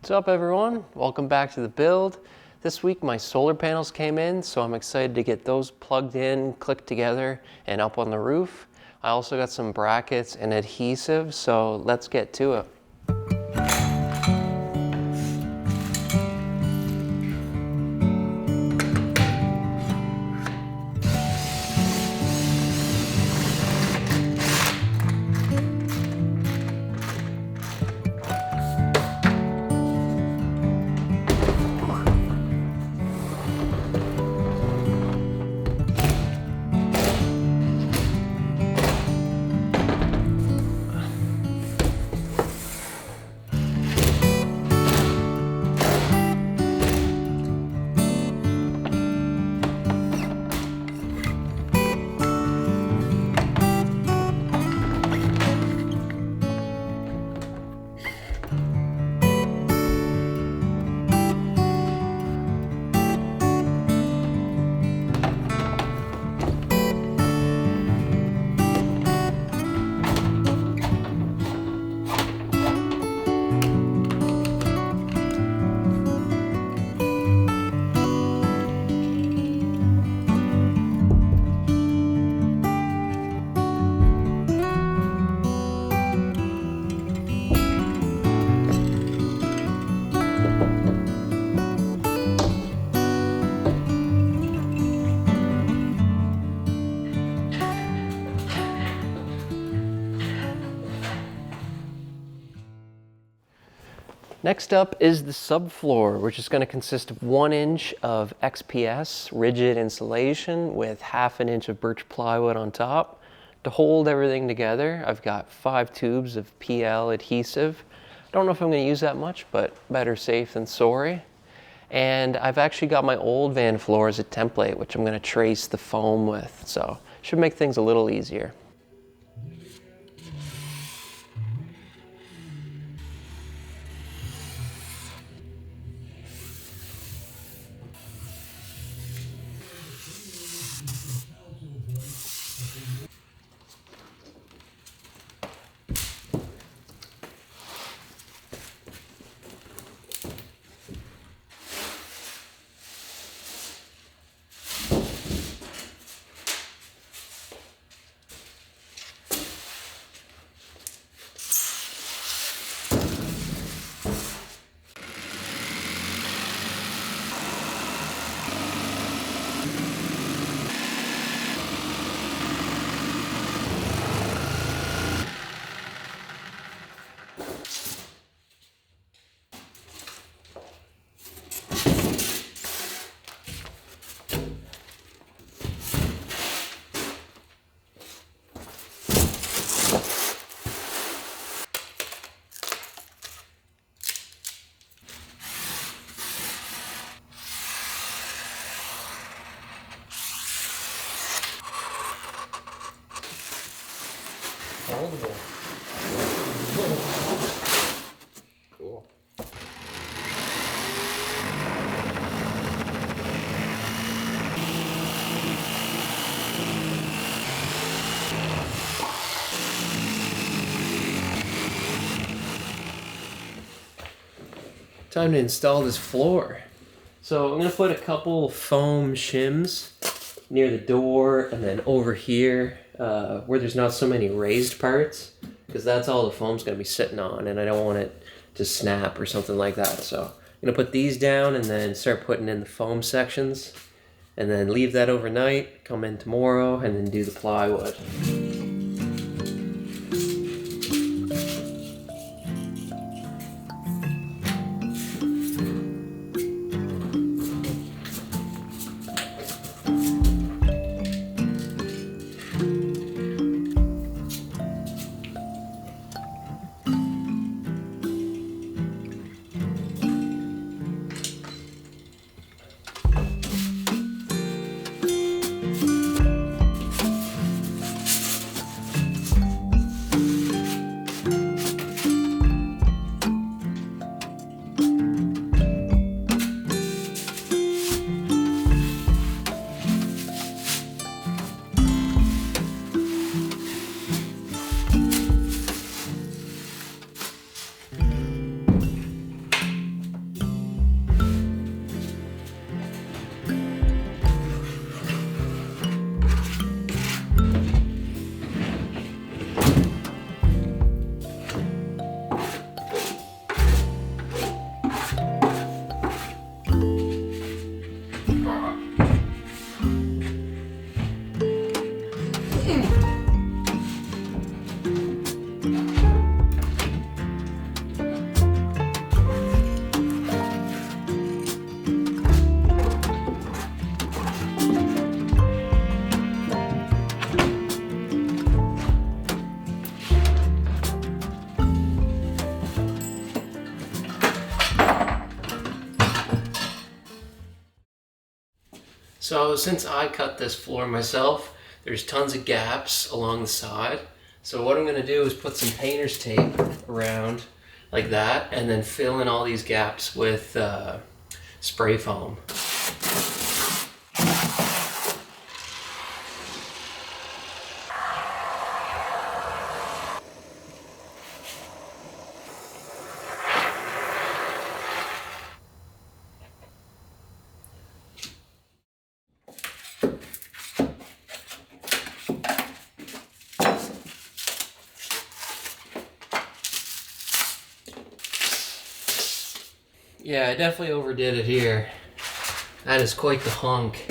What's up everyone? Welcome back to the build. This week my solar panels came in, so I'm excited to get those plugged in, clicked together, and up on the roof. I also got some brackets and adhesive, so let's get to it. Next up is the subfloor, which is going to consist of 1 inch of XPS rigid insulation with ½ inch of birch plywood on top. To hold everything together, I've got 5 tubes of PL adhesive. Don't know if I'm going to use that much, but better safe than sorry. And I've actually got my old van floor as a template, which I'm going to trace the foam with, so should make things a little easier. Cool. Time to install this floor. So I'm going to put a couple foam shims near the door and then over here where there's not so many raised parts, because that's all the foam's going to be sitting on and I don't want it to snap or something like that. So I'm going to put these down and then start putting in the foam sections and then leave that overnight, come in tomorrow and then do the plywood. So since I cut this floor myself, there's tons of gaps along the side. So what I'm going to do is put some painter's tape around like that and then fill in all these gaps with spray foam. Yeah, I definitely overdid it here. That is quite the hunk.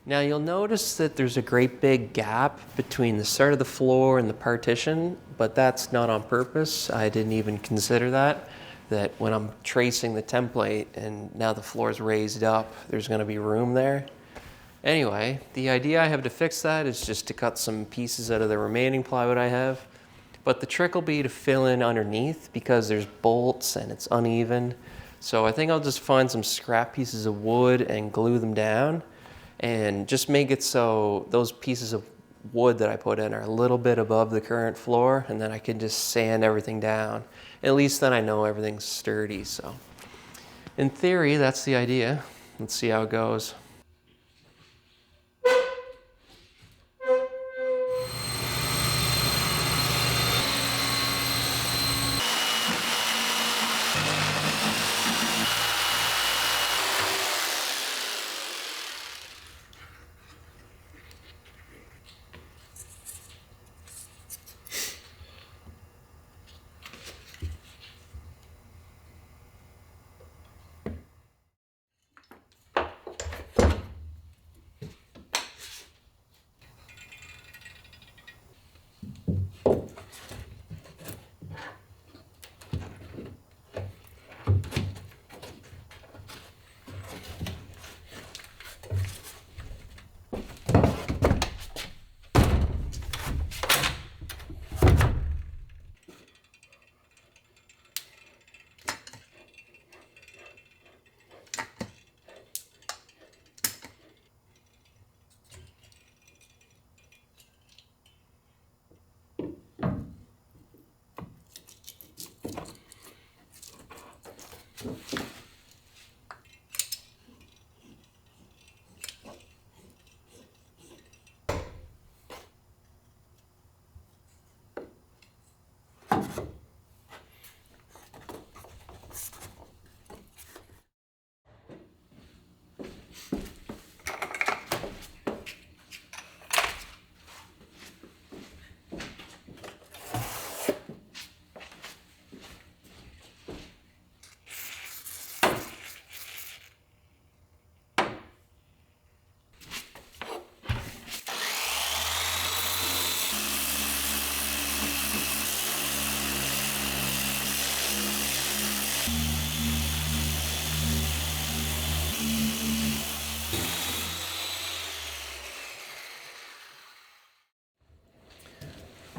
Now you'll notice that there's a great big gap between the start of the floor and the partition, but that's not on purpose. I didn't even consider that when I'm tracing the template and now the floor is raised up, there's going to be room there. Anyway, the idea I have to fix that is just to cut some pieces out of the remaining plywood I have. But the trick will be to fill in underneath because there's bolts and it's uneven. So I think I'll just find some scrap pieces of wood and glue them down and just make it so those pieces of wood that I put in are a little bit above the current floor, and then I can just sand everything down. At least then I know everything's sturdy. So in theory, that's the idea. Let's see how it goes.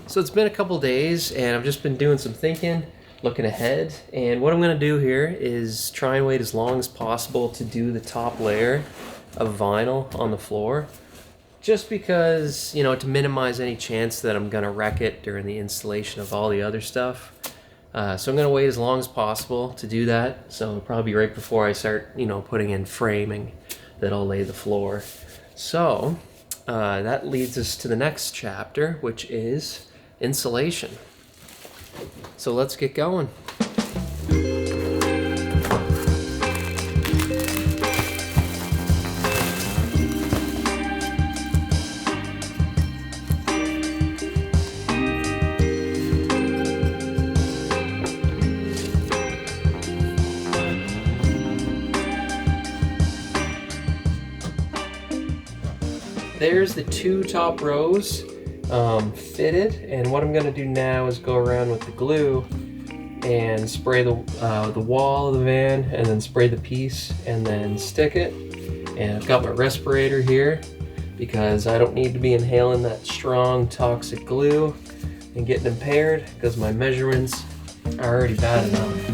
So it's been a couple days and I've just been doing some thinking, looking ahead, and what I'm going to do here is try and wait as long as possible to do the top layer of vinyl on the floor, just because, you know, to minimize any chance that I'm going to wreck it during the installation of all the other stuff. So I'm going to wait as long as possible to do that, so it'll probably be right before I start, you know, putting in framing that I'll lay the floor. So that leads us to the next chapter, which is insulation. So let's get going. there's the 2 top rows fitted, and what I'm going to do now is go around with the glue and spray the wall of the van, and then spray the piece, and then stick it. And I've got my respirator here because I don't need to be inhaling that strong toxic glue and getting impaired, because my measurements are already bad enough.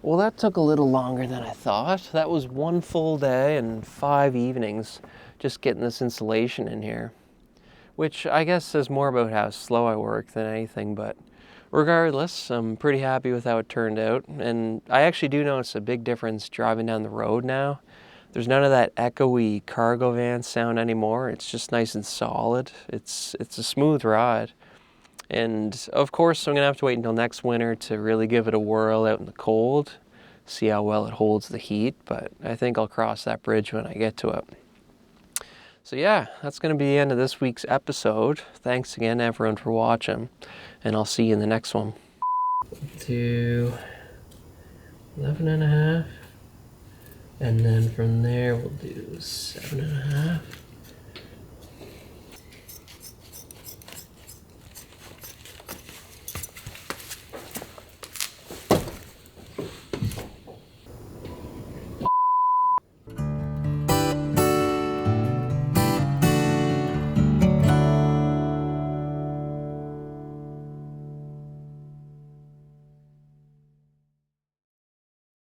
Well, that took a little longer than I thought. That was 1 full day and 5 evenings just getting this insulation in here, which I guess says more about how slow I work than anything, but regardless, I'm pretty happy with how it turned out. And I actually do notice a big difference driving down the road now. There's none of that echoey cargo van sound anymore. It's just nice and solid. It's a smooth ride. And of course, I'm gonna have to wait until next winter to really give it a whirl out in the cold, see how well it holds the heat, but I think I'll cross that bridge when I get to it. So yeah, that's gonna be the end of this week's episode. Thanks again everyone for watching, and I'll see you in the next one. Do 11.5, and then from there we'll do 7.5.